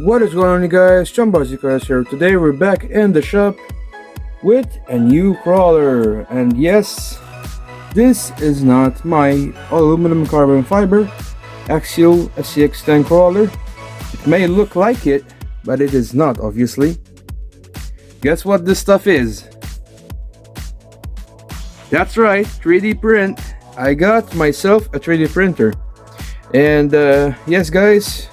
What is going on, you guys? Chumbazikas here. Today we're back in the shop with a new crawler, and yes, this is not my aluminum carbon fiber axial SCX10 crawler. It may look like it, but it is not, obviously. Guess what this stuff is? That's right, 3D print. I got myself a 3D printer, and yes guys,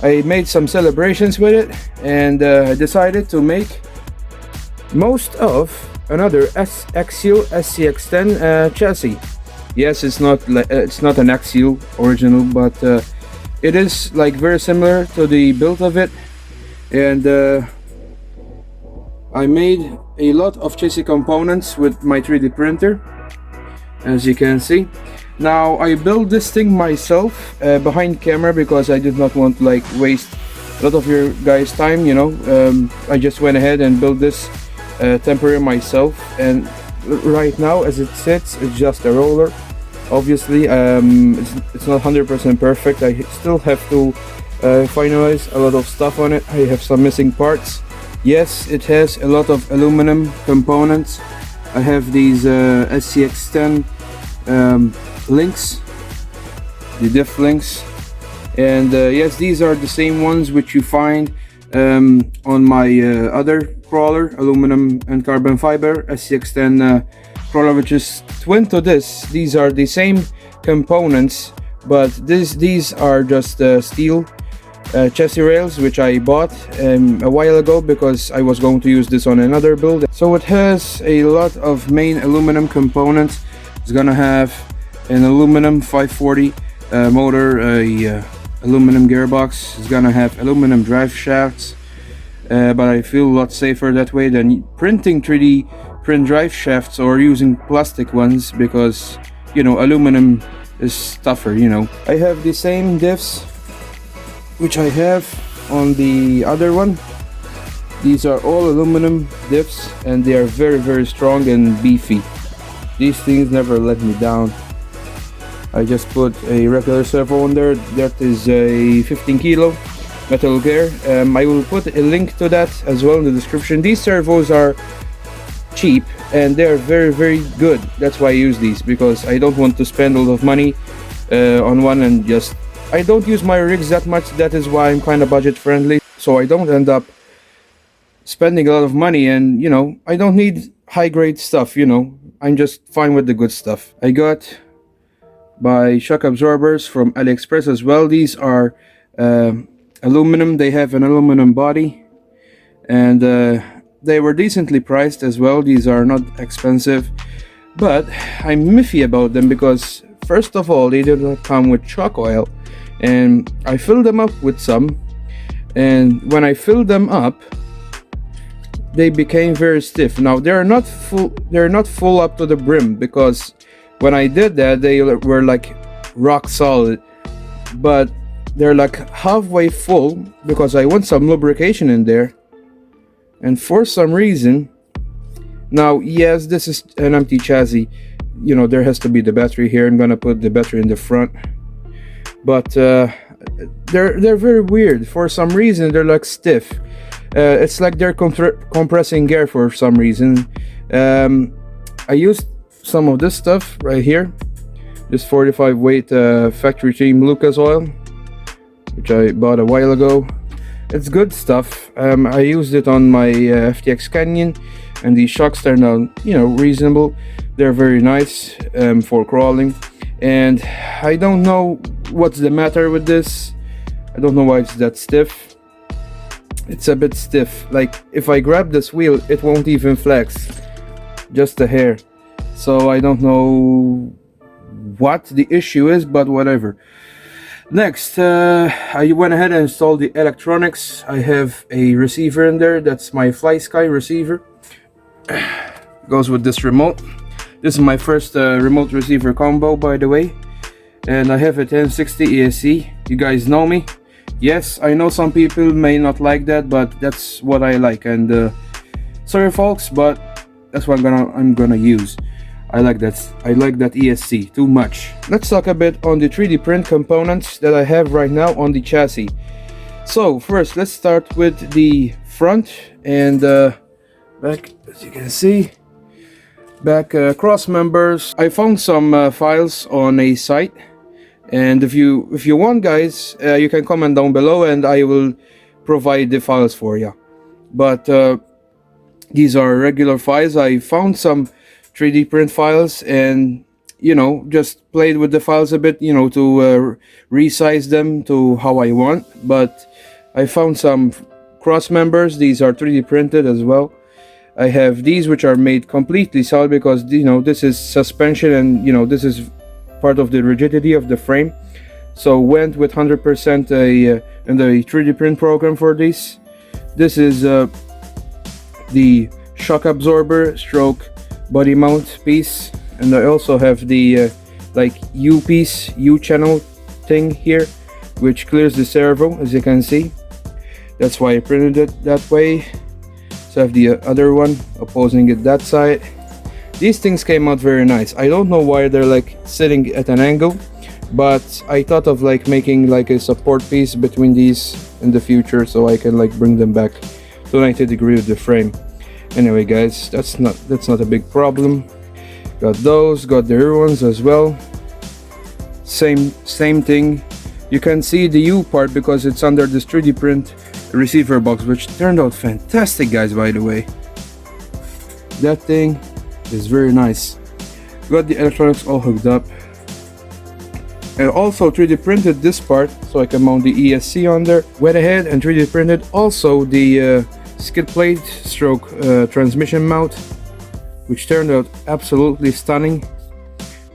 I made some celebrations with it, and I decided to make most of another axial SCX10 chassis. Yes, it's not an axial original, but it is like very similar to the build of it, and I made a lot of chassis components with my 3D printer, as you can see. Now I built this thing myself behind camera because I did not want to like waste a lot of your guys' time, you know. I just went ahead and built this temporary myself, and right now as it sits, it's just a roller. Obviously it's not 100% perfect. I still have to finalize a lot of stuff on it. I have some missing parts. Yes, it has a lot of aluminum components. I have these SCX10 links, the diff links, and yes, these are the same ones which you find on my other crawler, aluminum and carbon fiber SCX10 crawler, which is twin to this. These are the same components, but these are just steel chassis rails, which I bought a while ago because I was going to use this on another build. So it has a lot of main aluminum components. It's gonna have an aluminum 540 motor, a aluminum gearbox. It's gonna have aluminum drive shafts, but I feel a lot safer that way than printing 3D print drive shafts or using plastic ones, because you know aluminum is tougher, you know. I have the same diffs which I have on the other one. These are all aluminum diffs, and they are very strong and beefy. These things never let me down. I just put a regular servo on there. That is a 15 kilo metal gear. I will put a link to that as well in the description. These servos are cheap and they're very good. That's why I use these, because I don't want to spend a lot of money on one, and just I don't use my rigs that much. That is why I'm kind of budget friendly, so I don't end up spending a lot of money, and you know, I don't need high grade stuff, you know. I'm just fine with the good stuff. I got by shock absorbers from AliExpress as well. These are aluminum. They have an aluminum body, and they were decently priced as well. These are not expensive, but I'm miffy about them because first of all, they did not come with shock oil, and I filled them up with some, and when I filled them up, they became very stiff. Now they're not full up to the brim, because when I did that they were like rock solid, but they're like halfway full because I want some lubrication in there. And for some reason, now yes, this is an empty chassis, you know, there has to be the battery here. I'm gonna put the battery in the front, but they're very weird. For some reason they're like stiff. It's like they're compressing air for some reason. I used some of this stuff right here, this 45 weight factory team Lucas oil, which I bought a while ago. It's good stuff. I used it on my FTX Canyon, and these shocks turned out, you know, reasonable. They're very nice for crawling, and I don't know what's the matter with this. I don't know why it's that stiff. It's a bit stiff. Like if I grab this wheel, it won't even flex, just a hair. So I don't know what the issue is, but whatever. Next, I went ahead and installed the electronics. I have a receiver in there. That's my FlySky receiver. Goes with this remote. This is my first remote receiver combo, by the way, and I have a 1060 ESC. You guys know me. Yes, I know some people may not like that, but that's what I like, and sorry folks, but that's what I'm gonna use. I like that ESC too much. Let's talk a bit on the 3D print components that I have right now on the chassis. So first, let's start with the front and back. As you can see, back cross members. I found some files on a site, and if you want, guys, you can comment down below and I will provide the files for you. But these are regular files. I found some 3D print files and, you know, just played with the files a bit, you know, to resize them to how I want. But I found some cross members. These are 3D printed as well. I have these which are made completely solid because, you know, this is suspension and, you know, this is part of the rigidity of the frame. So went with 100% in the 3D print program for these. This is the shock absorber stroke body mount piece, and I also have the like U-piece, U-channel thing here, which clears the servo, as you can see. That's why I printed it that way. So I have the other one opposing it that side. These things came out very nice. I don't know why they're like sitting at an angle, but I thought of like making like a support piece between these in the future, so I can like bring them back to 90 degrees of the frame. Anyway, guys, that's not a big problem. Got those, got the rear ones as well. Same thing. You can see the U part because it's under this 3D print receiver box, which turned out fantastic, guys, by the way. That thing is very nice. Got the electronics all hooked up. And also 3D printed this part so I can mount the ESC on there. Went ahead and 3D printed also the skid plate stroke transmission mount, which turned out absolutely stunning.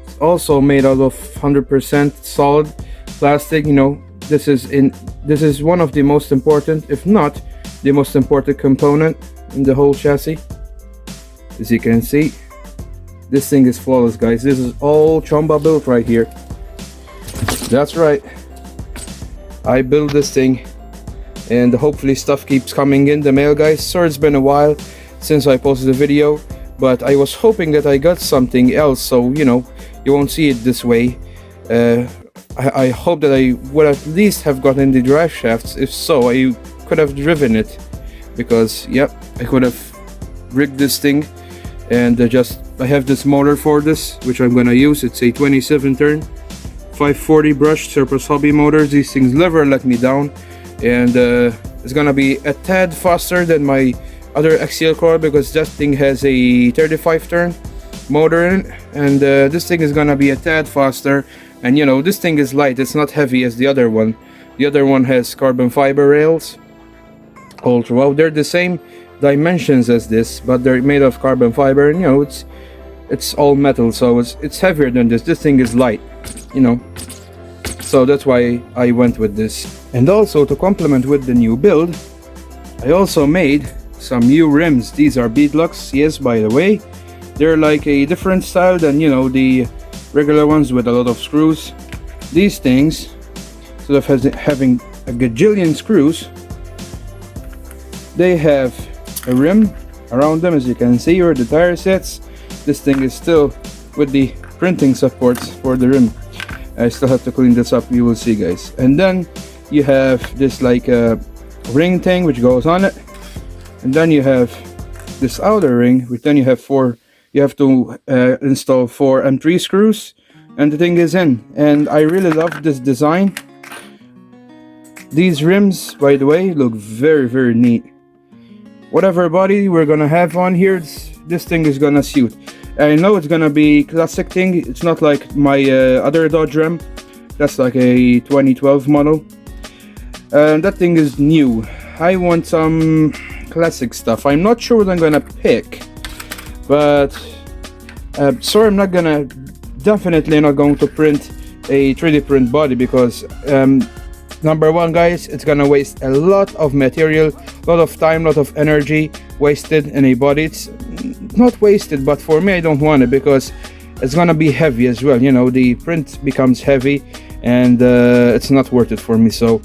It's also made out of 100% solid plastic. You know, this is one of the most important, if not the most important component in the whole chassis. As you can see, this thing is flawless, guys. This is all Chomba built right here. That's right, I built this thing, and hopefully stuff keeps coming in the mail, guys. Sorry it's been a while since I posted a video, but I was hoping that I got something else, so you know, you won't see it this way. I hope that I would at least have gotten the drive shafts. If so, I could have driven it, because yep, I could have rigged this thing. And I have this motor for this, which I'm gonna use. It's a 27 turn 540 brushed surplus hobby motors. These things never let me down, and it's gonna be a tad faster than my other XCL car because that thing has a 35 turn motor in it, and this thing is gonna be a tad faster. And you know, this thing is light, it's not heavy as the other one. The other one has carbon fiber rails all throughout. They're the same dimensions as this, but they're made of carbon fiber, and you know, it's all metal, so it's heavier than this. This thing is light, you know, so that's why I went with this. And also to complement with the new build, I also made some new rims. These are beadlocks, yes, by the way. They're like a different style than, you know, the regular ones with a lot of screws. These things, instead of having a gajillion screws, they have a rim around them, as you can see, where the tire sits. This thing is still with the printing supports for the rim. I still have to clean this up, you will see, guys. And then you have this like a ring thing which goes on it, and then you have this outer ring, which then you have you have to install 4 M3 screws, and the thing is in. And I really love this design. These rims, by the way, look very, very neat. Whatever body we're gonna have on here, this thing is gonna suit. I know it's gonna be classic thing. It's not like my other Dodge Ram. That's like a 2012 model. That thing is new. I want some classic stuff. I'm not sure what I'm gonna pick, but sorry, I'm not gonna, definitely not going to print a 3D print body because number one, guys, it's gonna waste a lot of material, a lot of time, a lot of energy wasted in a body. It's not wasted, but for me, I don't want it because it's gonna be heavy as well. You know, the print becomes heavy, and it's not worth it for me. So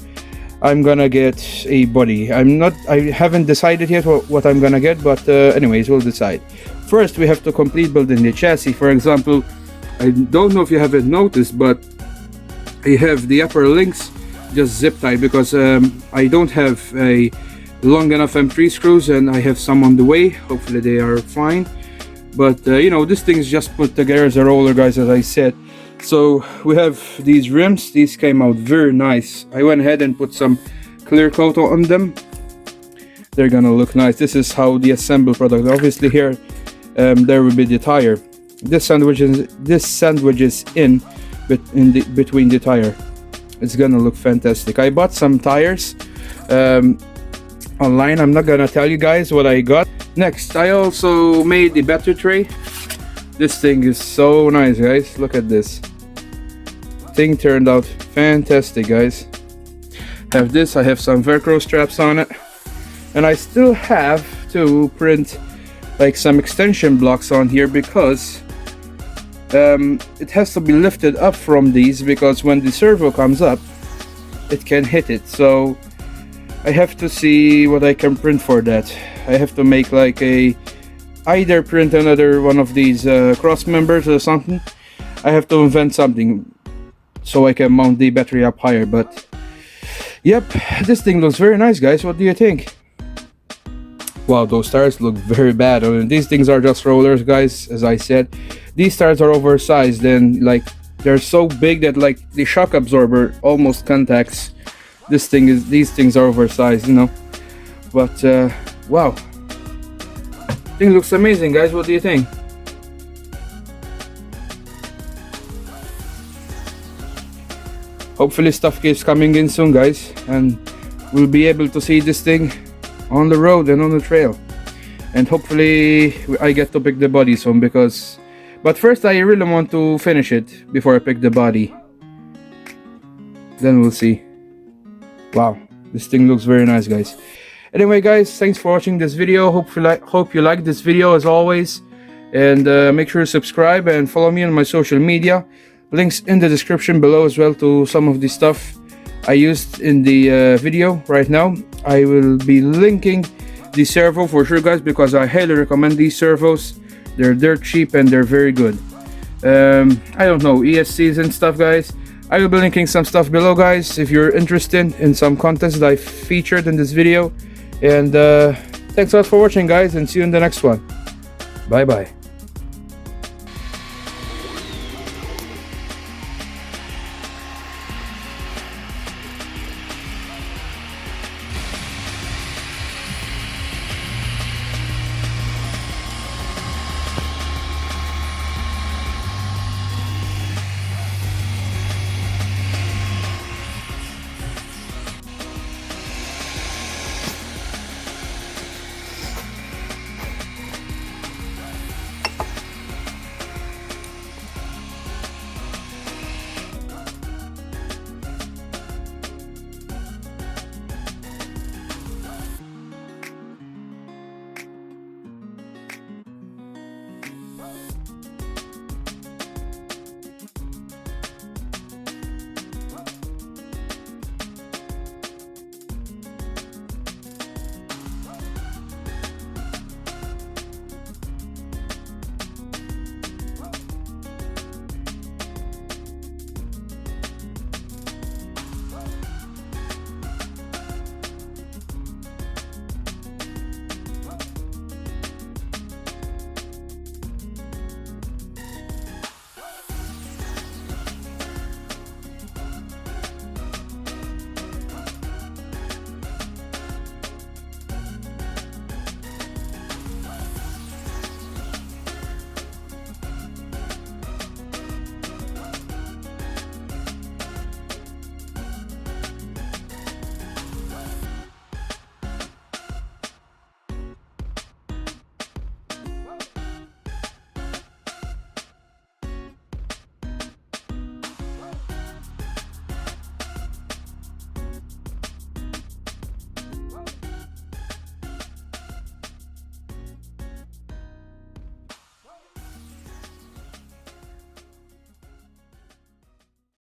I'm gonna get a body. I haven't decided yet what I'm gonna get, but anyways, we'll decide. First, we have to complete building the chassis. For example, I don't know if you haven't noticed, but I have the upper links just zip tied, because I don't have a long enough M3 screws, and I have some on the way. Hopefully they are fine. But you know, this thing is just put together as a roller, guys, as I said. So we have these rims. These came out very nice. I went ahead and put some clear coat on them. They're gonna look nice. This is how the assembled product. Obviously here there will be the tire. This sandwiches in between the tire. It's gonna look fantastic. I bought some tires online. I'm not gonna tell you guys what I got. Next, I also made the battery tray. This thing is so nice, guys. Look at this thing. Turned out fantastic, guys. Have this. I have some Velcro straps on it, and I still have to print like some extension blocks on here, because it has to be lifted up from these, because when the servo comes up it can hit it. So I have to see what I can print for that. I have to make like either print another one of these cross members or something. I have to invent something so I can mount the battery up higher. But yep, this thing looks very nice, guys. What do you think? Wow, those tires look very bad. I mean, these things are just rollers, guys. As I said, these tires are oversized, and like they're so big that like the shock absorber almost contacts this thing. These things are oversized, you know. But wow, thing looks amazing, guys. What do you think? Hopefully stuff keeps coming in soon, guys, and we'll be able to see this thing on the road and on the trail. And hopefully I get to pick the body soon, because but first I really want to finish it before I pick the body. Then we'll see. Wow, this thing looks very nice, guys. Anyway, guys, thanks for watching this video. Hope you like this video as always, and make sure to subscribe and follow me on my social media. Links in the description below as well to some of the stuff I used in the video right now. I will be linking the servo for sure, guys, because I highly recommend these servos. They're cheap and they're very good. I don't know, ESCs and stuff, guys. I will be linking some stuff below, guys, if you're interested in some contents that I featured in this video. And thanks a lot for watching, guys, and see you in the next one. Bye bye.